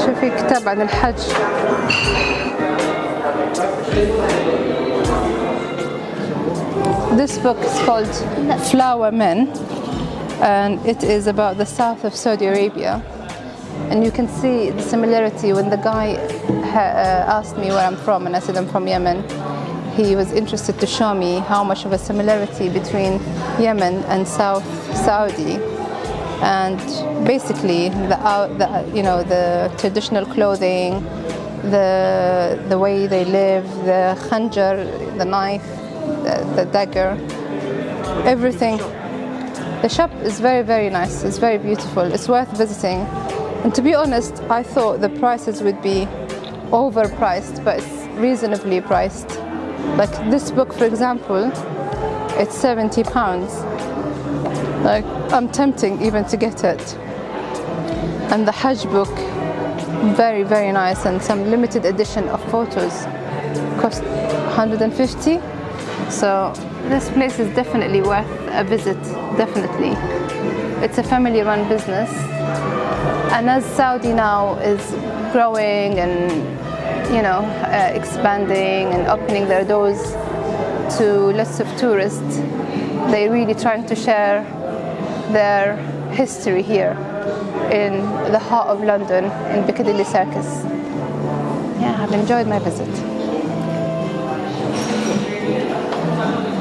شوفي كتاب عن الحج. This book is called Flower Men, and it is about the south of Saudi Arabia. And you can see the similarity when the guy asked me where I'm from, and I said I'm from Yemen. He was interested to show me how much of a similarity between Yemen and South Saudi. And basically, the traditional clothing, the way they live, the khanjar, the knife, the dagger, everything. The shop is very, very nice. It's very beautiful. It's worth visiting. And to be honest, I thought the prices would be overpriced, but it's reasonably priced. Like this book, for example, it's £70. Like, I'm tempting even to get it. And the Hajj book, very, very nice, and some limited edition of photos cost 150. So this place is definitely worth a visit, definitely. It's a family-run business. And as Saudi now is growing and, expanding and opening their doors to lots of tourists, they're really trying to share their history here in the heart of London, in Piccadilly Circus. Yeah, I've enjoyed my visit.